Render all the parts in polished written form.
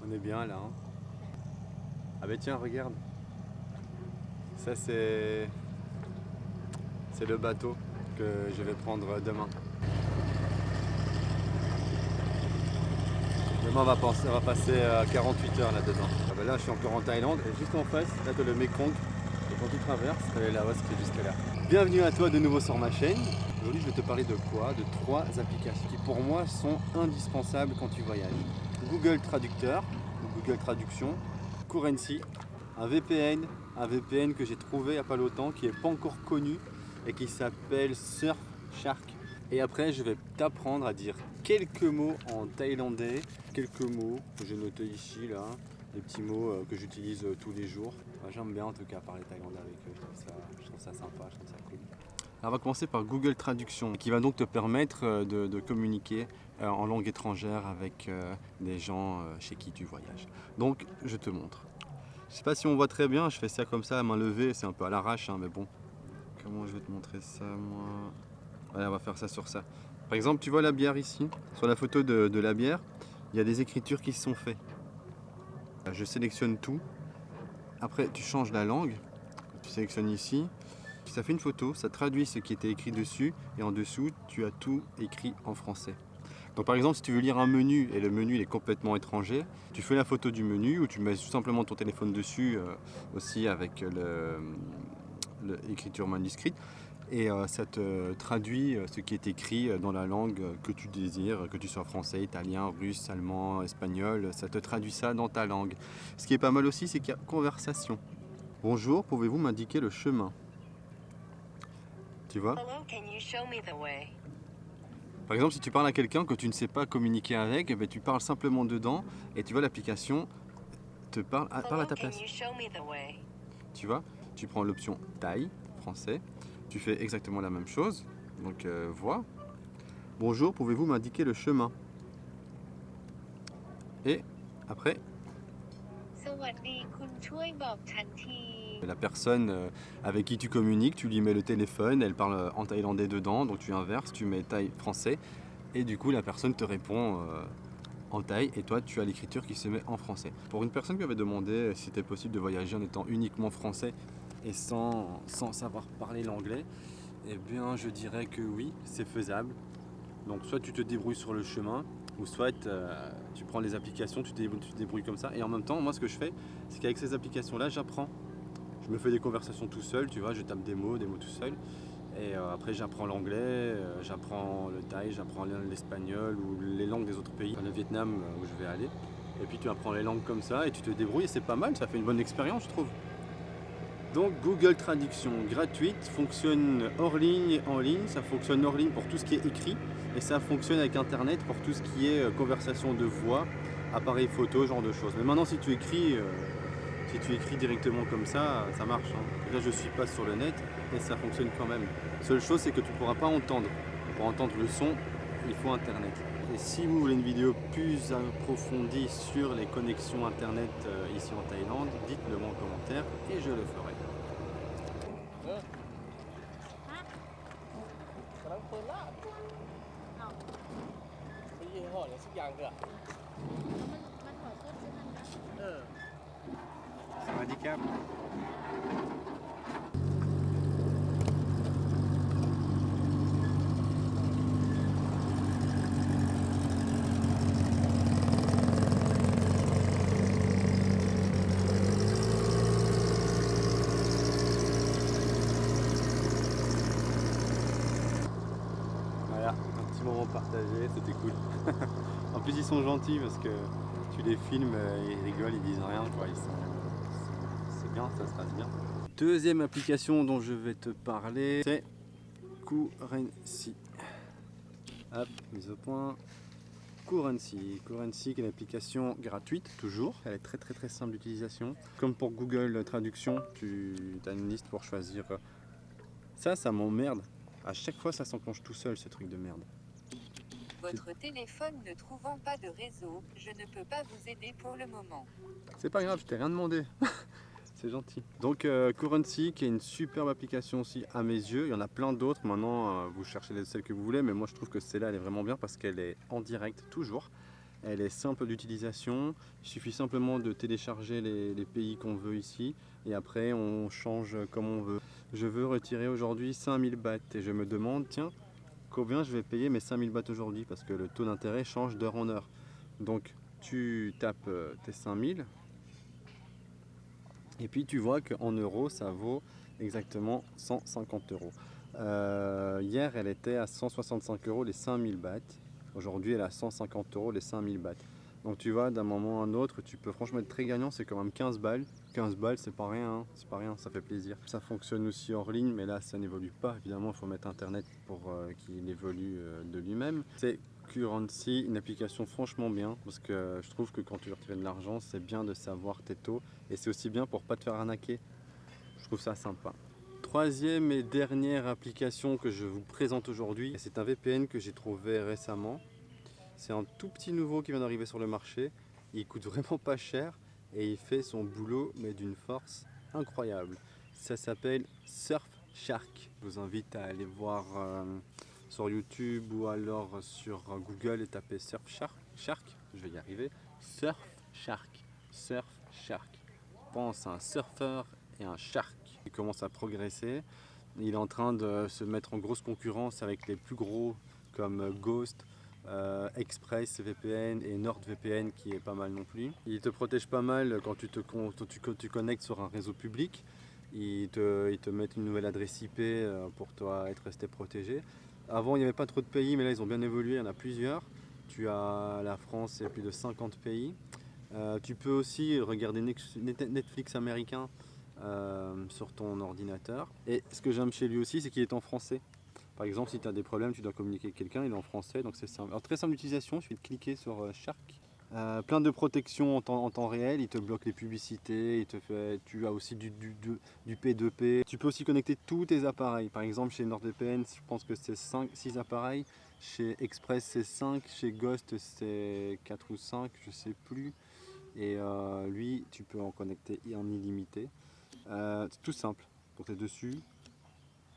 On est bien là. Hein. Ah bah tiens, regarde. Ça c'est le bateau que je vais prendre demain. Demain on va passer 48 heures là-dedans. Ah bah là je suis encore en Thaïlande et juste en face, là tu as le Mekong. Et quand tu traverses, tu as la Laos qui est juste là. Bienvenue à toi de nouveau sur ma chaîne. Aujourd'hui je vais te parler de quoi? De 3 applications qui pour moi sont indispensables quand tu voyages. Google Traducteur, Google Traduction, Currency, un VPN que j'ai trouvé il n'y a pas longtemps, qui n'est pas encore connu et qui s'appelle Surfshark. Et après je vais t'apprendre à dire quelques mots en thaïlandais, quelques mots que j'ai notés ici là, des petits mots que j'utilise tous les jours. J'aime bien en tout cas parler thaïlandais avec eux, je trouve ça sympa, je trouve ça cool. Alors on va commencer par Google Traduction qui va donc te permettre de communiquer en langue étrangère avec des gens chez qui tu voyages. Donc je te montre. Je sais pas si on voit très bien, je fais ça comme ça à main levée, c'est un peu à l'arrache hein, mais bon. Comment je vais te montrer ça moi? Allez, on va faire ça sur ça. Par exemple, tu vois la bière ici? Sur la photo de la bière, il y a des écritures qui se sont faites. Je sélectionne tout. Après, tu changes la langue. Tu sélectionnes ici. Ça fait une photo, ça traduit ce qui était écrit dessus. Et en dessous, tu as tout écrit en français. Donc par exemple, si tu veux lire un menu et le menu il est complètement étranger, tu fais la photo du menu ou tu mets tout simplement ton téléphone dessus aussi avec l'écriture manuscrite. Et ça te traduit ce qui est écrit dans la langue que tu désires, que tu sois français, italien, russe, allemand, espagnol, ça te traduit ça dans ta langue. Ce qui est pas mal aussi, c'est qu'il y a conversation. Bonjour, pouvez-vous m'indiquer le chemin? Tu vois? Par exemple, si tu parles à quelqu'un que tu ne sais pas communiquer avec, eh bien, tu parles simplement dedans et tu vois l'application te parle à ta place. Tu vois? Tu prends l'option Thaï, français. Tu fais exactement la même chose, donc vois. Bonjour, pouvez-vous m'indiquer le chemin? Et après, la personne avec qui tu communiques, tu lui mets le téléphone, elle parle en thaïlandais dedans, donc tu inverses, tu mets thaï français, et du coup la personne te répond en thaï, et toi tu as l'écriture qui se met en français. Pour une personne qui avait demandé si c'était possible de voyager en étant uniquement français et sans savoir parler l'anglais, eh bien je dirais que oui, c'est faisable. Donc soit tu te débrouilles sur le chemin, ou soit tu prends les applications, tu te débrouilles comme ça. Et en même temps, moi ce que je fais, c'est qu'avec ces applications-là, j'apprends. Je me fais des conversations tout seul, tu vois, je tape des mots tout seul. Et après j'apprends l'anglais, j'apprends le thaï, j'apprends l'espagnol ou les langues des autres pays, le Vietnam où je vais aller. Et puis tu apprends les langues comme ça et tu te débrouilles et c'est pas mal, ça fait une bonne expérience je trouve. Donc Google Traduction gratuite, fonctionne hors ligne, en ligne, ça fonctionne hors ligne pour tout ce qui est écrit et ça fonctionne avec internet pour tout ce qui est conversation de voix, appareil photo, genre de choses. Mais maintenant si tu écris directement comme ça, ça marche. Hein. Là je suis pas sur le net et ça fonctionne quand même. Seule chose c'est que tu ne pourras pas entendre. Pour entendre le son, il faut internet. Et si vous voulez une vidéo plus approfondie sur les connexions internet ici en Thaïlande, dites-le moi en commentaire et je le ferai. C'est un handicap. Voilà, un petit moment partagé, c'était cool. En plus ils sont gentils parce que tu les filmes, ils rigolent, ils disent rien quoi. C'est bien, ça se passe bien. Deuxième application dont je vais te parler, c'est Currency. Hop, mise au point. Currency qui est une application gratuite, toujours. Elle est très simple d'utilisation. Comme pour Google Traduction, tu as une liste pour choisir. Ça m'emmerde. À chaque fois, ça s'enclenche tout seul, ce truc de merde. Votre téléphone ne trouvant pas de réseau, je ne peux pas vous aider pour le moment. C'est pas grave, je t'ai rien demandé. C'est gentil. Donc Currency qui est une superbe application aussi à mes yeux. Il y en a plein d'autres. Maintenant vous cherchez celle que vous voulez, mais moi je trouve que celle-là elle est vraiment bien parce qu'elle est en direct toujours. Elle est simple d'utilisation. Il suffit simplement de télécharger les pays qu'on veut ici et après on change comme on veut. Je veux retirer aujourd'hui 5000 bahts et je me demande tiens combien je vais payer mes 5000 bahts aujourd'hui parce que le taux d'intérêt change d'heure en heure. Donc tu tapes tes 5000 et puis tu vois qu'en euros ça vaut exactement 150 euros. Hier elle était à 165 euros les 5000 bahts. Aujourd'hui elle est à 150 euros les 5000 bahts. Donc tu vois d'un moment à un autre tu peux franchement être très gagnant, c'est quand même 15 balles. 15 balles c'est pas rien, hein. C'est pas rien, ça fait plaisir. Ça fonctionne aussi hors ligne mais là ça n'évolue pas. Évidemment il faut mettre internet pour qu'il évolue de lui-même. C'est Currency, une application franchement bien parce que je trouve que quand tu veux retirer de l'argent c'est bien de savoir tes taux et c'est aussi bien pour pas te faire arnaquer. Je trouve ça sympa. Troisième et dernière application que je vous présente aujourd'hui, c'est un VPN que j'ai trouvé récemment. C'est un tout petit nouveau qui vient d'arriver sur le marché. Il coûte vraiment pas cher et il fait son boulot mais d'une force incroyable. Ça s'appelle Surfshark. Je vous invite à aller voir sur YouTube ou alors sur Google et taper Surfshark. Je vais y arriver. Surfshark. Surfshark. Pense à un surfeur et un shark. Il commence à progresser. Il est en train de se mettre en grosse concurrence avec les plus gros comme Ghost, ExpressVPN et NordVPN qui est pas mal non plus. Il te protège pas mal quand tu connectes sur un réseau public. Ils te mettent une nouvelle adresse IP pour toi être resté protégé. Avant il n'y avait pas trop de pays mais là ils ont bien évolué, il y en a plusieurs. Tu as la France et plus de 50 pays. Tu peux aussi regarder Netflix américain sur ton ordinateur. Et ce que j'aime chez lui aussi, c'est qu'il est en français. Par exemple, si tu as des problèmes, tu dois communiquer avec quelqu'un, il est en français, donc c'est simple. Alors, très simple d'utilisation, il suffit de cliquer sur Shark. Plein de protections en temps réel, il te bloque les publicités, tu as aussi du P2P. Tu peux aussi connecter tous tes appareils. Par exemple, chez NordVPN, je pense que c'est 6 appareils. Chez Express, c'est 5. Chez Ghost, c'est 4 ou 5, je ne sais plus. Et lui, tu peux en connecter en illimité. C'est tout simple. Donc tu es dessus,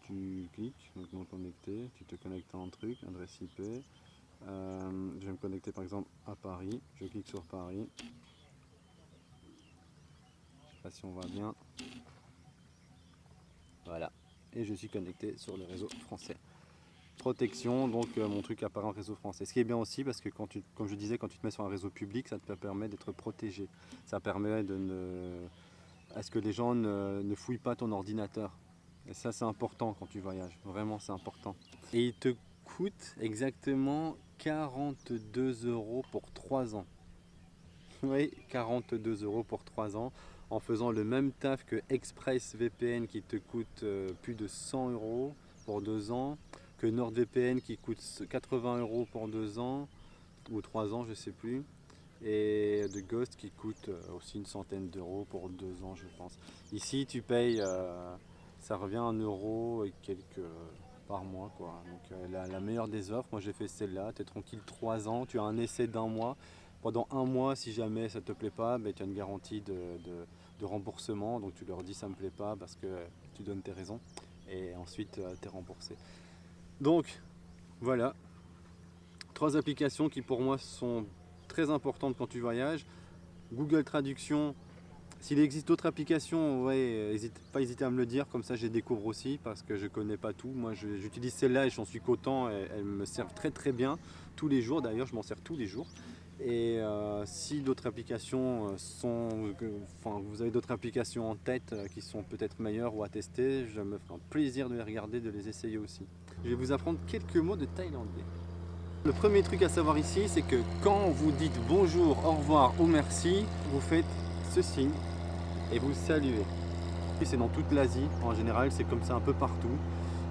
tu cliques, maintenant connecter, tu te connectes à un truc, adresse IP. Je vais me connecter par exemple à Paris, je clique sur Paris. Je sais pas si on voit bien. Voilà. Et je suis connecté sur le réseau français. Protection, donc mon truc apparaît en réseau français. Ce qui est bien aussi parce que comme je disais, quand tu te mets sur un réseau public, ça te permet d'être protégé. Ça permet à ce que les gens ne fouillent pas ton ordinateur. Et ça c'est important quand tu voyages, vraiment c'est important. Et il te coûte exactement 42 euros pour 3 ans. Oui, 42 euros pour 3 ans en faisant le même taf que ExpressVPN qui te coûte plus de 100 euros pour 2 ans, que NordVPN qui coûte 80 euros pour 2 ans ou 3 ans, je sais plus. Et de Ghost qui coûte aussi une centaine d'euros pour 2 ans je pense. Ici tu payes, ça revient à 1 euro et quelques par mois quoi. Donc la meilleure des offres, moi j'ai fait celle-là, tu es tranquille 3 ans, tu as un essai d'1 mois. Pendant 1 mois si jamais ça ne te plaît pas, ben, tu as une garantie de remboursement, donc tu leur dis ça ne me plaît pas parce que tu donnes tes raisons et ensuite tu es remboursé. Donc voilà, 3 applications qui pour moi sont très importante quand tu voyages. Google Traduction, s'il existe d'autres applications, ouais, pas hésiter à me le dire, comme ça je les découvre aussi parce que je connais pas tout. Moi j'utilise celle-là et j'en suis content, elles me servent très très bien tous les jours, d'ailleurs je m'en sers tous les jours. Et si d'autres applications vous avez d'autres applications en tête qui sont peut-être meilleures ou à tester, je me ferai un plaisir de les regarder, de les essayer aussi. Je vais vous apprendre quelques mots de thaïlandais. Le premier truc à savoir ici, c'est que quand vous dites bonjour, au revoir ou merci, vous faites ce signe et vous saluez. C'est dans toute l'Asie, en général, c'est comme ça un peu partout.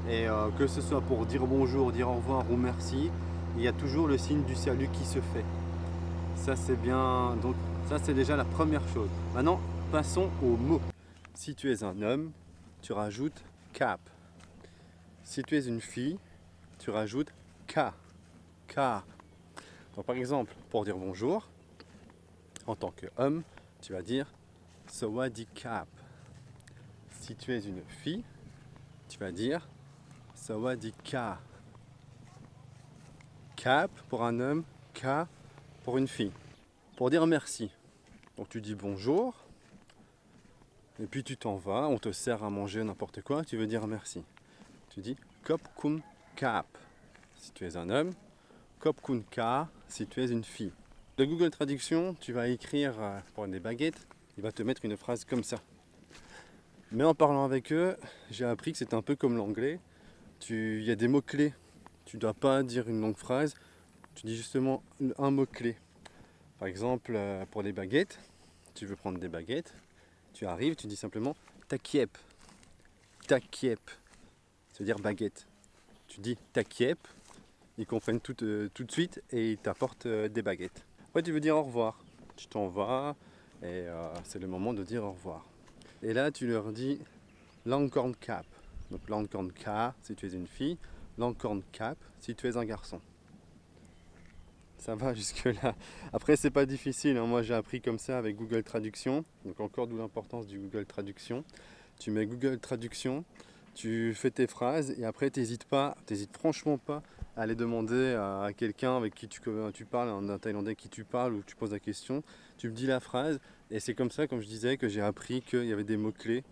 Et que ce soit pour dire bonjour, dire au revoir ou merci, il y a toujours le signe du salut qui se fait. Ça c'est bien, donc ça c'est déjà la première chose. Maintenant, passons aux mots. Si tu es un homme, tu rajoutes cap. Si tu es une fille, tu rajoutes ka. Ka. Donc par exemple, pour dire bonjour, en tant qu'homme, tu vas dire Sawadee Kap. si tu es une fille, tu vas dire sawadika. Cap pour un homme, ka pour une fille. Pour dire merci. Donc tu dis bonjour, et puis tu t'en vas, on te sert à manger n'importe quoi, tu veux dire merci. Tu dis kop kun kap si tu es un homme, kop kun ka si tu es une fille. De Google Traduction, tu vas écrire pour des baguettes, il va te mettre une phrase comme ça. Mais en parlant avec eux, j'ai appris que c'est un peu comme l'anglais. Il y a des mots-clés. Tu ne dois pas dire une longue phrase, tu dis justement un mot-clé. Par exemple, pour les baguettes, tu veux prendre des baguettes, tu arrives, tu dis simplement takiep. Takiep, ça veut dire baguette. Tu dis takiep, ils comprennent tout de suite et ils t'apportent des baguettes. Après, tu veux dire au revoir. Tu t'en vas et c'est le moment de dire au revoir. Et là, tu leur dis langkorn cap. Donc langkorn ka si tu es une fille, langkorn cap si tu es un garçon. Ça va jusque là. Après, c'est pas difficile, hein. Moi j'ai appris comme ça avec Google Traduction. Donc encore d'où l'importance du Google Traduction. Tu mets Google Traduction, tu fais tes phrases et après t'hésites franchement pas à aller demander à quelqu'un avec qui tu parles, un Thaïlandais qui tu parles ou tu poses la question. Tu me dis la phrase et c'est comme ça, comme je disais, que j'ai appris qu'il y avait des mots-clés.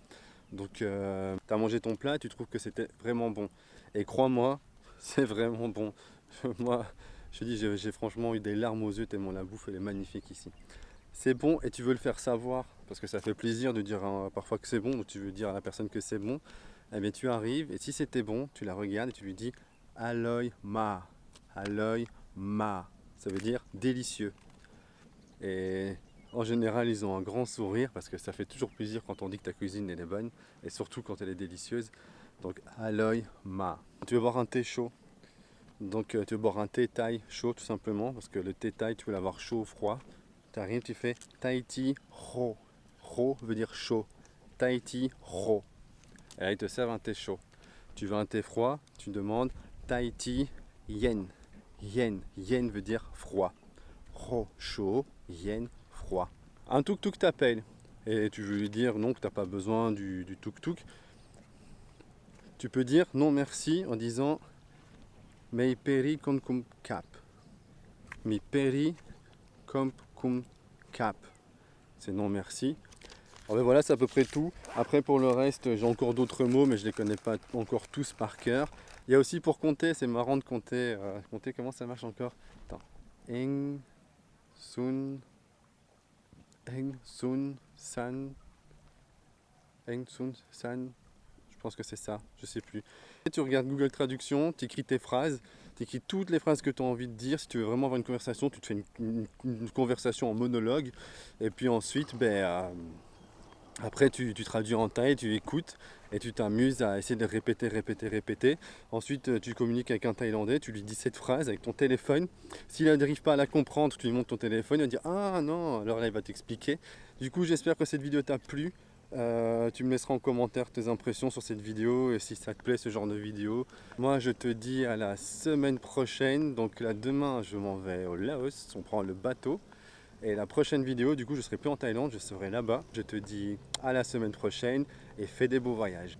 Donc tu as mangé ton plat, tu trouves que c'était vraiment bon. Et crois-moi, c'est vraiment bon. Moi, je te dis, j'ai franchement eu des larmes aux yeux tellement la bouffe elle est magnifique ici. C'est bon et tu veux le faire savoir parce que ça fait plaisir de dire parfois que c'est bon, donc tu veux dire à la personne que c'est bon. Eh bien tu arrives et si c'était bon, tu la regardes et tu lui dis Aloy ma. Aloy ma. Ça veut dire délicieux. Et en général, ils ont un grand sourire parce que ça fait toujours plaisir quand on dit que ta cuisine elle est bonne et surtout quand elle est délicieuse. Donc Aloy ma. Tu veux boire un thé chaud. Donc tu veux boire un thé thaï chaud tout simplement parce que le thé thaï tu veux l'avoir chaud ou froid. Tu arrives, tu fais Tahiti ro. Ro veut dire chaud. Tahiti ro. Et là ils te servent un thé chaud. Tu veux un thé froid, tu demandes Tahiti yen. Yen. Yen veut dire froid. Ro chaud, yen froid. Un tuk-tuk t'appelle et tu veux lui dire non que tu n'as pas besoin du tuk-tuk. Tu peux dire non merci en disant Mei peri kom kum kap. Mi peri kom kum kap. C'est non merci. Alors ben voilà, c'est à peu près tout. Après pour le reste, j'ai encore d'autres mots, mais je ne les connais pas encore tous par cœur. Il y a aussi pour compter, c'est marrant de compter. Compter comment ça marche encore? Attends. Eng, sun, san. Eng, sun, san. Je pense que c'est ça, je sais plus. Et tu regardes Google Traduction, tu écris tes phrases, tu écris toutes les phrases que tu as envie de dire. Si tu veux vraiment avoir une conversation, tu te fais une conversation en monologue. Et puis ensuite, après tu traduis en thaï, tu écoutes et tu t'amuses à essayer de répéter. Ensuite, tu communiques avec un Thaïlandais, tu lui dis cette phrase avec ton téléphone. S'il n'arrive pas à la comprendre, tu lui montres ton téléphone, il va dire ah non, alors là il va t'expliquer. Du coup, j'espère que cette vidéo t'a plu. Tu me laisseras en commentaire tes impressions sur cette vidéo et si ça te plaît ce genre de vidéo. Moi je te dis à la semaine prochaine. Donc là demain je m'en vais au Laos, on prend le bateau. Et la prochaine vidéo du coup je serai plus en Thaïlande, je serai là-bas. Je te dis à la semaine prochaine et fais des beaux voyages.